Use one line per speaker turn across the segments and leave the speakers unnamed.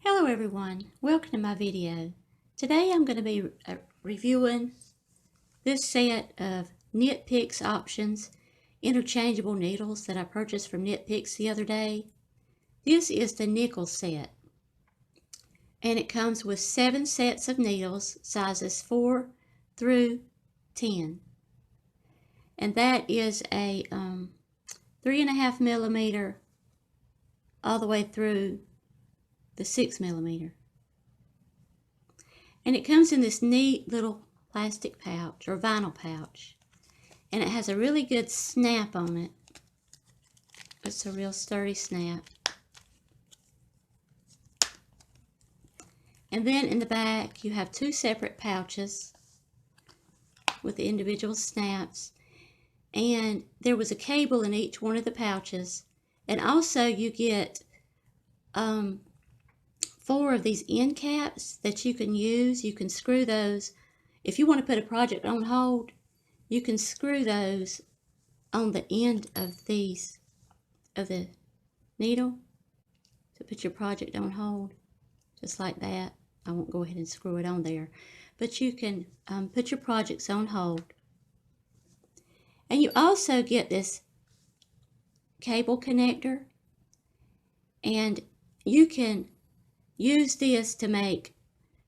Hello everyone, welcome to my video. Today I'm going to be reviewing this set of Knit Picks options, interchangeable needles that I purchased from Knit Picks the other day. This is the nickel set, and it comes with 7 sets of needles, sizes 4 through 10. And that is a 3.5 millimeter all the way through the 6 millimeter. And it comes in this neat little plastic pouch or vinyl pouch. And it has a really good snap on it. It's a real sturdy snap. And then in the back you have 2 separate pouches with the individual snaps. And there was a cable in each one of the pouches. And also you get 4 of these end caps that you can use. You can screw those. If you want to put a project on hold, you can screw those on the end of these, of the needle, to put your project on hold, just like that. I won't go ahead and screw it on there, but you can put your projects on hold. And you also get this cable connector, and you can use this to make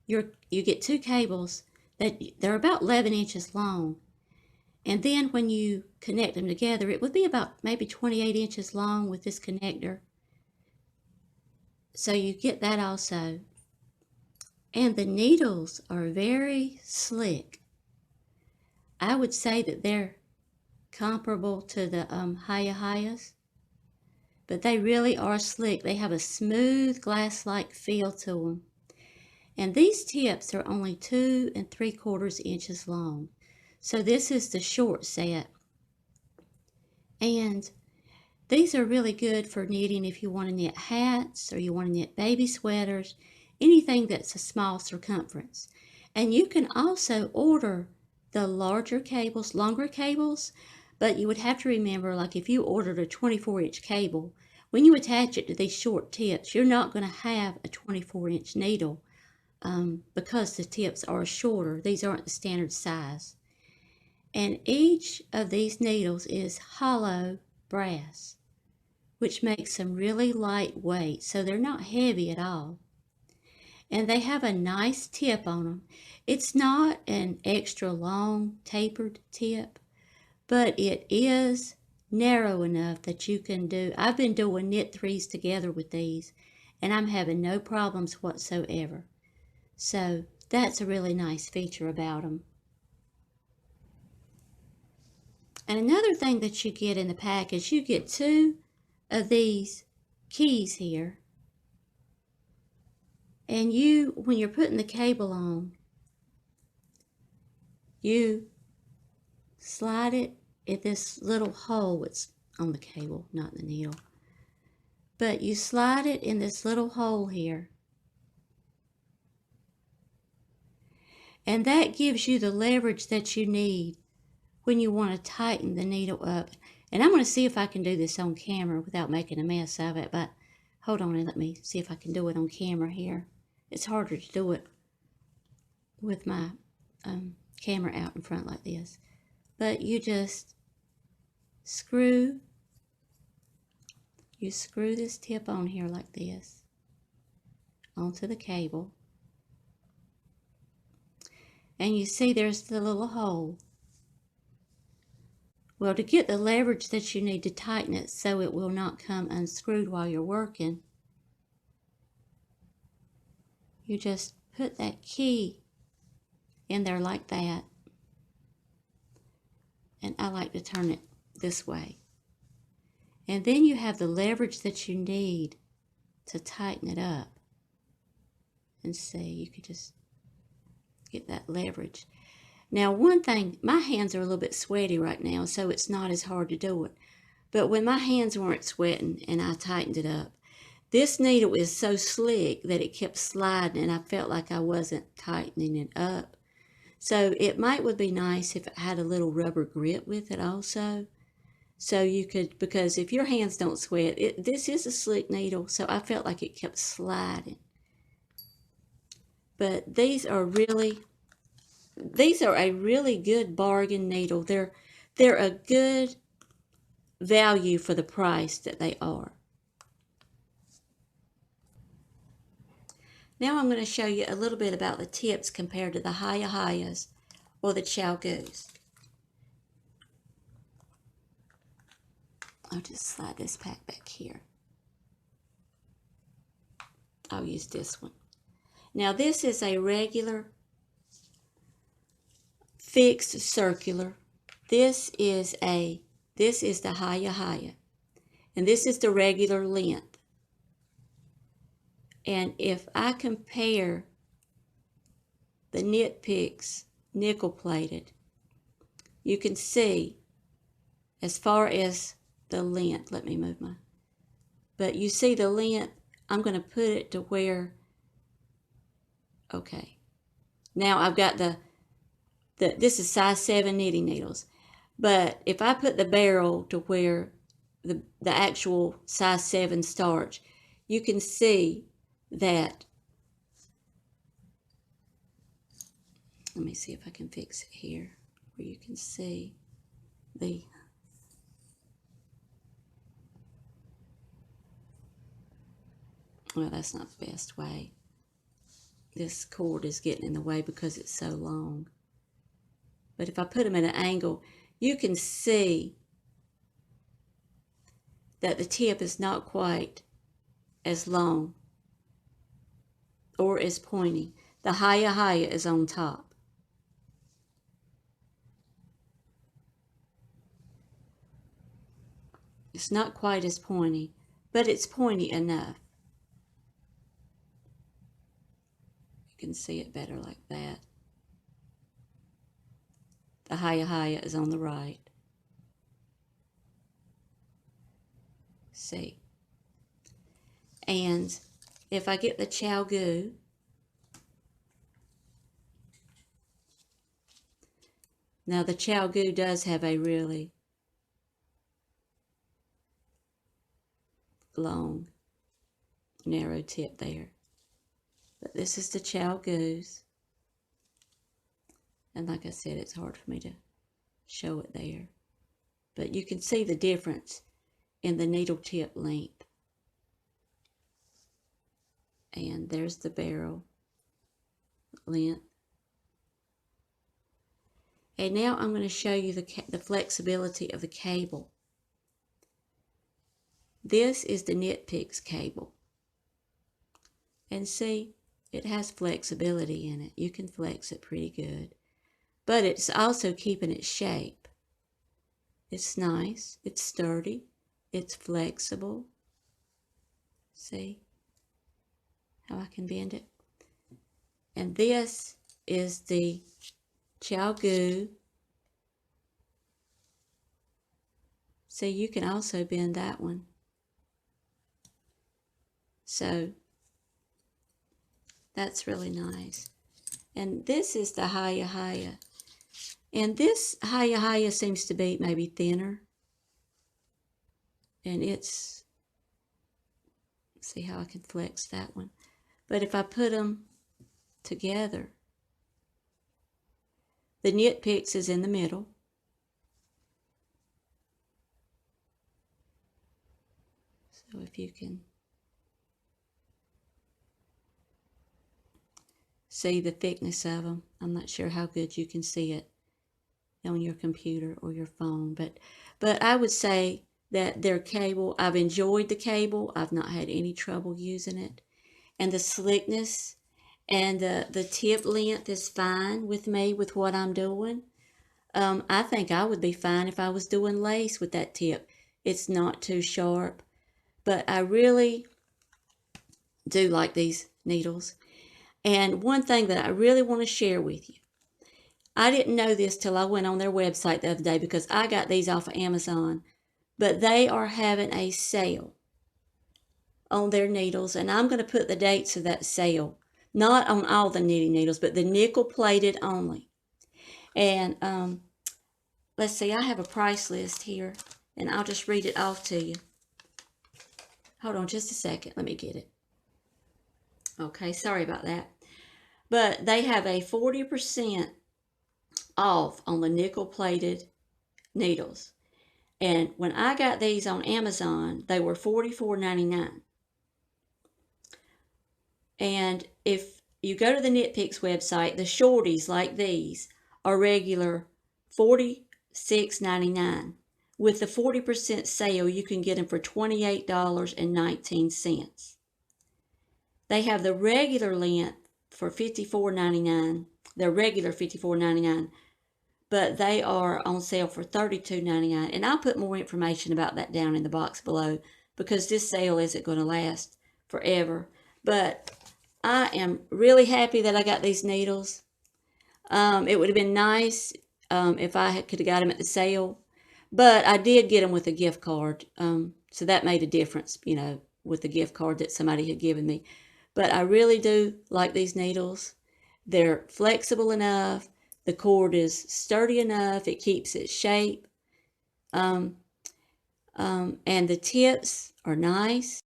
you get 2 cables that they're about 11 inches long. And then when you connect them together, it would be about maybe 28 inches long with this connector. So you get that also. And the needles are very slick. I would say that they're comparable to the Hayahayas, but they really are slick. They have a smooth glass-like feel to them. And these tips are only 2 3/4 inches long. So this is the short set. And these are really good for knitting if you want to knit hats or you want to knit baby sweaters, anything that's a small circumference. And you can also order the larger cables, longer cables, but you would have to remember, like if you ordered a 24-inch cable, when you attach it to these short tips, you're not going to have a 24-inch needle because the tips are shorter. These aren't the standard size. And each of these needles is hollow brass, which makes them really lightweight, so they're not heavy at all. And they have a nice tip on them. It's not an extra long tapered tip, but it is narrow enough that you can do. I've been doing knit threes together with these, and I'm having no problems whatsoever. So that's a really nice feature about them. And another thing that you get in the package, you get 2 of these keys here. And when you're putting the cable on, you slide it at this little hole. It's on the cable, not the needle. But you slide it in this little hole here. And that gives you the leverage that you need when you want to tighten the needle up. And I'm going to see if I can do this on camera without making a mess of it. But hold on and let me see if I can do it on camera here. It's harder to do it with my camera out in front like this. But you just screw this tip on here like this onto the cable. And you see there's the little hole. Well, to get the leverage that you need to tighten it so it will not come unscrewed while you're working, you just put that key in there like that. And I like to turn it this way. And then you have the leverage that you need to tighten it up. And see, you could just get that leverage. Now, one thing, my hands are a little bit sweaty right now, so it's not as hard to do it. But when my hands weren't sweating and I tightened it up, this needle is so slick that it kept sliding and I felt like I wasn't tightening it up. So it would be nice if it had a little rubber grip with it also. So you could, because if your hands don't sweat, this is a slick needle, so I felt like it kept sliding. But these are a really good bargain needle. They're a good value for the price that they are. Now I'm going to show you a little bit about the tips compared to the Hayahayas or the Chalgoos. I'll just slide this pack back here. I'll use this one. Now this is a regular fixed circular. This is the Hayahaya, and this is the regular length. And if I compare the Knit Picks nickel plated, you can see as far as the length, let me move but you see the length, I'm going to put it to where, okay. Now I've got this is size 7 knitting needles. But if I put the barrel to where the actual size 7 starts, you can see that, let me see if I can fix it here, where you can see well, that's not the best way. This cord is getting in the way because it's so long. But if I put them at an angle, you can see that the tip is not quite as long or as pointy. The Hayahaya is on top. It's not quite as pointy, but it's pointy enough. You can see it better like that. The Hayahaya is on the right. See. And if I get the Chalgoo, now the Chalgoo does have a really long, narrow tip there. But this is the Chalgoos. And like I said, it's hard for me to show it there. But you can see the difference in the needle tip length. And there's the barrel length. And now I'm going to show you the flexibility of the cable. This is the Knit Picks cable. And see, it has flexibility in it. You can flex it pretty good. But it's also keeping its shape. It's nice, it's sturdy, it's flexible. See how I can bend it? And this is the Chalgoo. See, you can also bend that one. So that's really nice. And this is the Hayahaya. And this Hayahaya seems to be maybe thinner. And it's, see how I can flex that one. But if I put them together, the Knit Picks is in the middle. So if you can see the thickness of them, I'm not sure how good you can see it on your computer or your phone, but I would say that their cable, I've enjoyed the cable. I've not had any trouble using it. And the slickness and the tip length is fine with me with what I'm doing. I think I would be fine if I was doing lace with that tip. It's not too sharp, but I really do like these needles. And one thing that I really want to share with you, I didn't know this till I went on their website the other day because I got these off of Amazon, but they are having a sale on their needles, and I'm going to put the dates of that sale, not on all the knitting needles, but the nickel plated only. And let's see, I have a price list here, and I'll just read it off to you. Hold on just a second, let me get it. Okay, sorry about that. But they have a 40% off on the nickel-plated needles. And when I got these on Amazon, they were $44.99. And if you go to the Knit Picks website, the shorties like these are regular $46.99. With the 40% sale, you can get them for $28.19. They have the regular length for $54.99. They're regular $54.99, but they are on sale for $32.99. And I'll put more information about that down in the box below because this sale isn't going to last forever. But I am really happy that I got these needles. It would have been nice if I could have got them at the sale, but I did get them with a gift card. So that made a difference, you know, with the gift card that somebody had given me. But I really do like these needles. They're flexible enough. The cord is sturdy enough. It keeps its shape. And the tips are nice.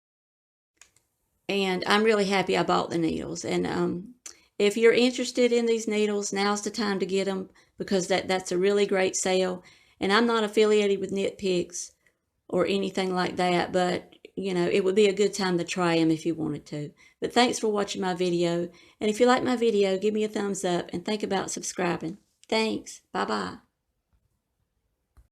And I'm really happy I bought the needles. And if you're interested in these needles, now's the time to get them because that's a really great sale. And I'm not affiliated with Knit Picks or anything like that, but you know, it would be a good time to try them if you wanted to. But thanks for watching my video. And if you like my video, give me a thumbs up and think about subscribing. Thanks. Bye-bye.